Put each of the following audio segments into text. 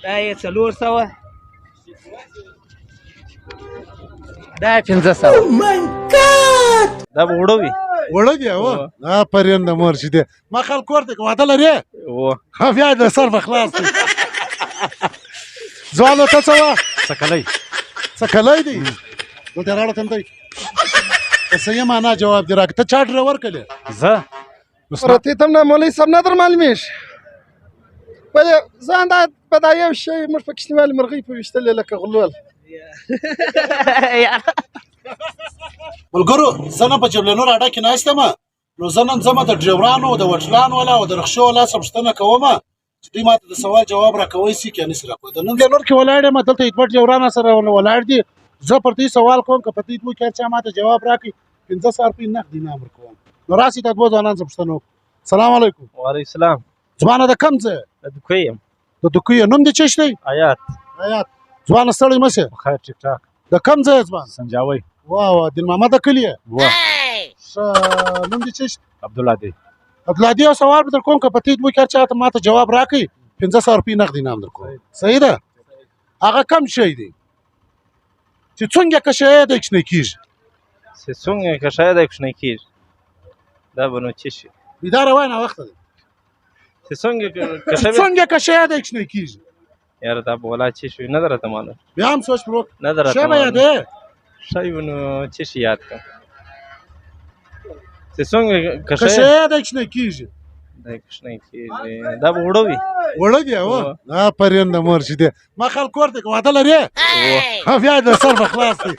دا یې 400 دا 500 دا به وړه وي وړه دي او پرېنده مور چې دی ما خلک ورته واده لرې بیا د سر به خلاص دی ځوانو ته څه وه څکلی دی دلته یې راوړه تنده په صحیح معنا جواب دې راکړه ته چا ډرایور کړې زه رتې ته نه مولوي صاحب نه در معلومېږي ځان دا په دا یو شی موږ په کشتیوالي مرغۍ په ویشتلې لکه غلول ملګرو زه نه په جبلنور اډه کې ناست یم نو زه نن ځمه د ډریورانو د وټلانو والا او د رخشو والا څخه پوښتنه کوم چې دوی ماته د سوال جواب راکوی شي که نشي راکوی د نن جبلنور کې ولاړ یم دلته اکبر ډریوران سره ولاړ دي زه پر دې سوال کوم که په دې دوی کې چا ماته جواب راکړي 500 روپۍ نقد انعام ورکوم نو راسئ دا دوه ځوانان څخه پوښتنه وکړو سلام علیکم وعلیکم السلام ځوانه د کوم ځای د دوکۍ یم د دوکۍ نوم دې څه دی حیات ځوانه ستړی مه شې خیر ټیک ټاک د کوم ځای ځوان سنجاوی واه دین محمد د کلي یې نوم دې څه عبدالهادي یو سوال به در کوم که په دې دوی کې چا ماته جواب راکړي 500 روپۍ نقد انعام در کوم صحیح ده هغه کم شی دی چې څنګه کشی دی کوچنی کېږي چې څنګه کشی دی کوچنی کېږي دا به نو څه شي بیداره وای ناوخته دی چې څنګه کشی دی کوچنی کېږي یاره دا به ولا څه شي نه در راته معلوم بیا هم سوچ پرو نه در راته شی به یادې شی به نو څه شي یاد کړم چې څنګه کشی دی کوچنی کېږي دا کوچنی کېږي دا به وړه وي وړه دي او پرېنده مور چې دی ما خلک ورته واده لرې بیا د سر به خلاص دی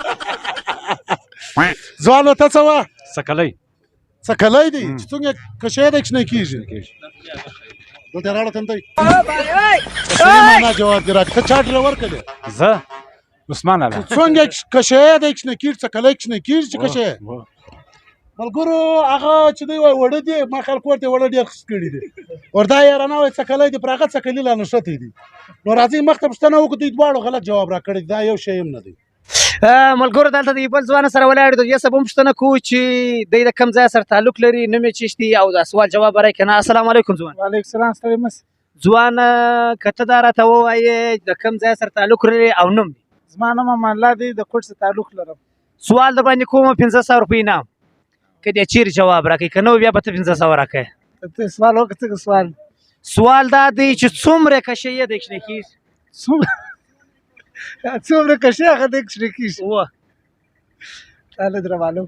ځوانو ته څه وه څکلی دی چې څنګه کشی دی کوچنی کېږي دلته یې راوړه تنده په صحیح معنا جواب دې راکړه ته چا ډرایور کړې زه عثمان الله څنګه کشی دی کوچنی کېږي څکلی کوچنی کېږي چې کشی ملګرو هغه چې دی وایي وړه دي ما خلک ورته وړه ډېر خس کړي دي وردا یارانه وایي څکلی دي پر هغه څکلي لا نښتې دي نو راځئ مخته پوښتنه وکړو دوی دواړو غلط جواب راکړی دا یو شی هم نه دی ملګرو دلته د بل ځوان سره ولاړ دي یې سبا پوښتنه کوو چې دی د کوم ځای سره تعلق لري نوم یې څه دی او د سوال جواب به راکړي نه السلام علیکم ځوان وعلیکم السلام ستړی مه ځوان که ته دا راته ووایې د کوم ځای سره تعلق لري او نوم دی زما نوم امان الله دی د کوټ سره تعلق لرم سوال در باندې کوم 500 روپۍ انعام که دې چیرې جواب راکړي که نه بیا به ته 500 راکړې ته سوال وکړه څنګه سوال دا دی چې څومره کشی یې دی کوچنی کېږي څومره کشی هغه دی کوچنی کېږي تا نه در معلوم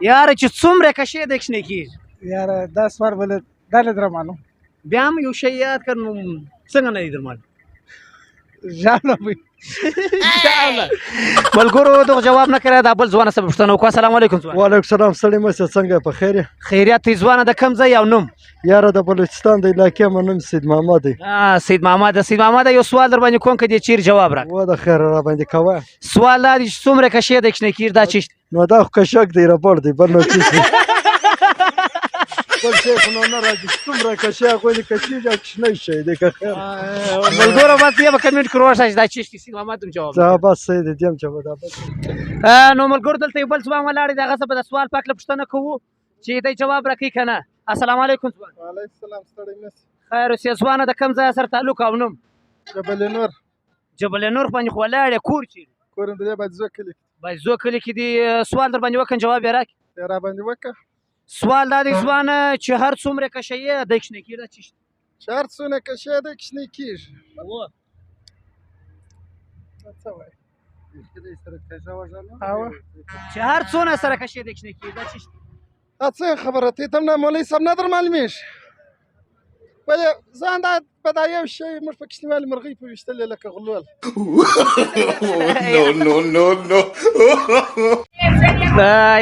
یاره چې څومره کشی دی کوچنی کېږي یاره دا سوال بله دا نه در معلوم بیا هم یو شی یاد کړ نو څنګه نه دی در معلوم ملګرو دغه جواب نه کړی دا بل ځوانه څه پوښتنه وکړه السلام علیکم ځوان وعلیکم السلام ستړی مه شه څنګه یې په خیر یې خیریت دی ځوانه د کوم ځای او نوم یاره د بلوچستان د علاقې مې نوم سید محمد دی سید محمد یو سوال در باندې کوم که دې چیرې جواب راکړه و د خیر را باندې کوه سوال دا دی چې څومره کشی دی کوچنی کېږي دا چی نو دا خو کشک دی ربړ دی بل نو څه بل شی خو نو نه راځي څومره کشی هغوی د کشېږي او کوچنی شی دی که خیر ملګرو بس بیا به کمنټ کړو ورشه چې دا چی سید محمد هم جواب بس صحیح دی دیم جواب نو ملګرو دلته یو بل ځوان ولاړ دی هغه څه به د سوال په هکله پوښتنه کوو چې دی جواب راکوي که نه السلام علیکم ځوان وعلیکم السلام ستړی مه خیر اوسې ځوانه د کوم ځای سره تعلق او نوم جبل نور باندې خو ولاړ یې کور چیرې کور د دې بایزو کلي بایزو کلي کې دي سوال در باندې وکړم جواب یې راکړي را باندې وکړه سوال دا دی ځوانه چې هر څومره کشی یې دی کوچنی کېږي دا چی چې هر څونه کشی دی کوچنی کېږي څه وایي چې هر څونه سره کشی دی کوچنی کېږي دا چی دا څه خبره ته هم نه مولوي صاحب نه در معلومېږي ځان دا په دا یو شی موږ په کشتیوالي مرغۍ په ویشتلې لکه غلول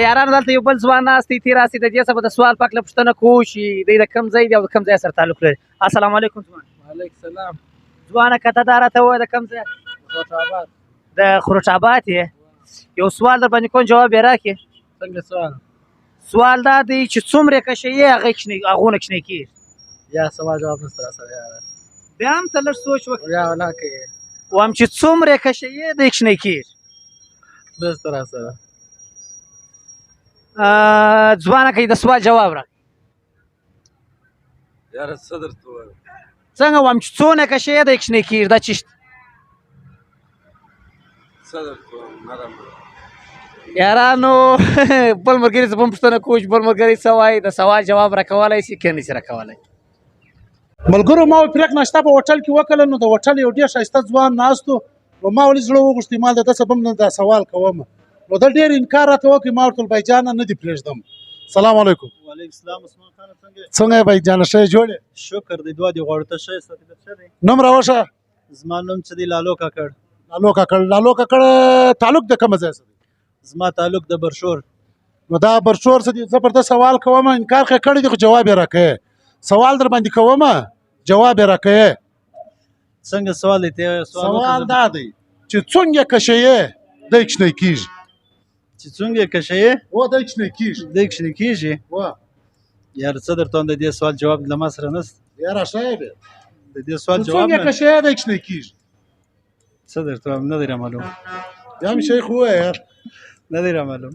یارانو دلته یو بل ځوان ناست دی راسي د دې څخه به د سوال په هکله پوښتنه کوو چې دی د کوم ځای دی او د کوم ځای سره تعلق لري السلام علیکم ځوان وعلیکم السلام ځوانه که ته دا راته ووایې د کوم ځای د خروټ آباد یې یو سوال در باندې کوم جواب یې راکړې څنګه سوال دا دی چې څومره کشی یې هغونه کوچنی کېږي یا سوال جواب نشته راسره یاره بیا هم ته لږ سوچ وکړه یا ولا کوي وایم چې څومره کشی یې دی کوچنی کېږي نشته راسره ځوانه که د سوال جواب راکړه یاره څه درته ووایم څنګه وایم چې څونه کشې د کښنې کېږي دا چشت یارانو بل ملګري زه هم پوښتنه کوم چې بل ملګري څه وایي د سوال جواب راکولی شي که نه شي راکولی ملګرو ما پرېک ناشته په هوټل کې وکړله نو د هوټل یو ډېر ښایسته ځوان ناست و نو ما ولې زړه وغوښتې ما د ده څه به هم دا سوال کوم نو ده ډېر انکار راته وکړي ما ورته ویل بای جانه نه دې پرېږدم سلام علیکم وعلیکم السلام عثمان خان څنګه څنګه یې بای جانه ښه یې جوړ یې شکر دی دعا دی غواړو ته ښه یې طبیعت ښه دی نوم راوښه زما نوم څه دی لالو کاکړ لالو کاکړ تعلق د کومه ځای سره دی زما تعلق د برشور نو دا برشور څه دي زه پر ده سوال کوم انکار خو یې کړی دی خو جواب یې راکوې سوال در باندې کوم جواب یې راکوې څنګه سوال دی سوال دا دی چې څنګه کشه یې دی کښنی کېږي چې څنګه کشه یې و دی کښنی کېږي دی کښنی کېږي و یار څه درته وایم د دې سوال جواب له ما سره نشته یاره ښه یې دی د دې سوال جواب څنګه کشه یې دی کښنی کېږي څه درته وایم نه دی رامعلوم بیا مې شیخ ووایه یار نه دی رامعلوم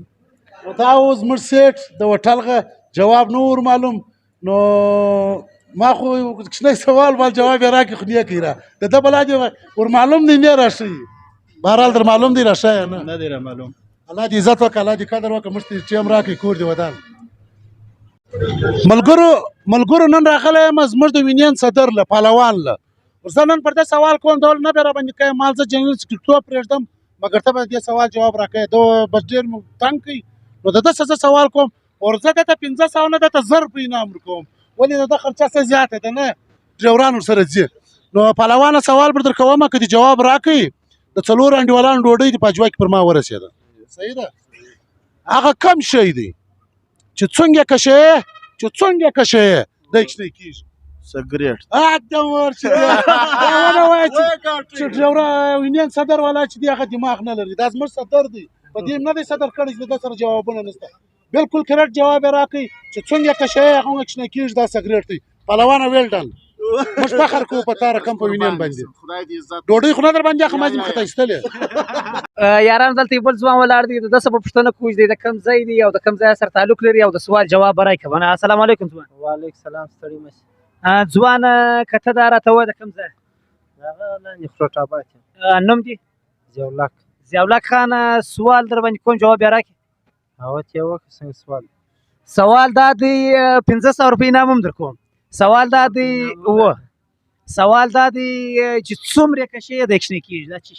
نو دا اوس زموږ سیټ د هوټلغه جواب نه ور معلوم نو ما خو کښنی سوال مال جواب یې راکړي خو نه کوي را د ده بلا دې ور معلوم دی نه راښیي بهرحال در معلوم دی راښیه نه نه دی رامعلوم الله دې عزت وکړه الله دې قدر وکړه موږ ته ټیم راکړي کور دې ودان ملګرو نن راغلی یم زموږ د یونین صدر له پهلوان له زه نن پر ده سوال کوم ډول نه به راباندې کوې مال زه جنرال سکرټریټ پرېږدم مګر ته به دې سوال جواب راکوې ده بس ډېر تنګ کوي نو د ده څه زه سوال کوم اور زه دته 500 نه دته 1000 روپۍ انعام ورکوم ولې د ده خرچه څه زیاته ده نه ډریوران ورسره ځي نو پهلوانه سوال به در کوم که دې جواب راکوي د 4 انډیوالانو ډوډۍ د پاجوا کې پر ما ورسېده صحیح ده هغه کم شی دی چې څنګه کشه چې څنګه کشه د کښنی کېږي سګریټ ادم ورشي دا وایي چې ډریورا یونین صدر والا چې دی هغه دماغ نه لري دا زموږ صدر دی په دې نه دی صدر کړی چې د سره جوابونه نشته بالکل کریکټ جواب راکړي چې څنګه کشه هغه کښنی کېږي دا سګریټ دی پهلوانه ویل ډن موږ فخر کوو په تاره کم په یونین باندې ډوډۍ خو نه در باندې اخه مازم خطا ایستلې یاران دلته یو بل ځوان ولاړ دی د ده څه په پوښتنه کوم دی د کوم ځای دی او د کوم ځای سره تعلق لري او د سوال جواب به راکړي السلام علیکم ځوان وعلیکم السلام ستړي مه شئ ځوان که ته دا راته وایې د کوم ځای هغه لاندې خروټ آباد یم نوم دې ضیاءالله خان سوال در باندې کوم جواب بیا راکړي هغه ته یې وکړه څنګه سوال دا دی 500 روپۍ انعام هم در کوم سوال دا دی چې څومره کشې د کښنی کېږي دا چی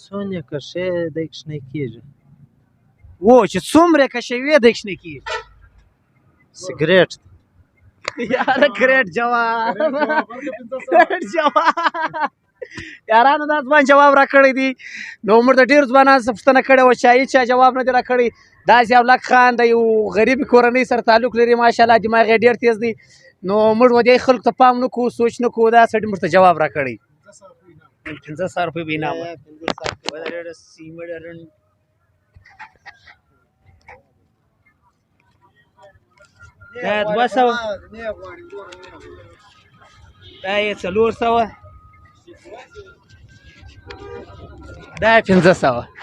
څومره کشې د کښنی کېږي چې څومره کشې وي د کښنی کېږي سګریټ یاره ګریټ جواب یارانو دا ځوان جواب راکړی دی نو موږ د ډېرو ځوانانو څخه پوښتنه کړې وه چې هېچا جواب نه دی راکړی دا ضیاءالله خان د یو غریبې کورنۍ سره تعلق لري ماشاءالله دماغ یې ډېر تیز دی نو موږ و دې خلکو ته پام نه کوو سوچ نه کوو دا سړي موږ ته جواب راکړی 500 روپۍ به انعام دا 200 دا یې 400 دا 500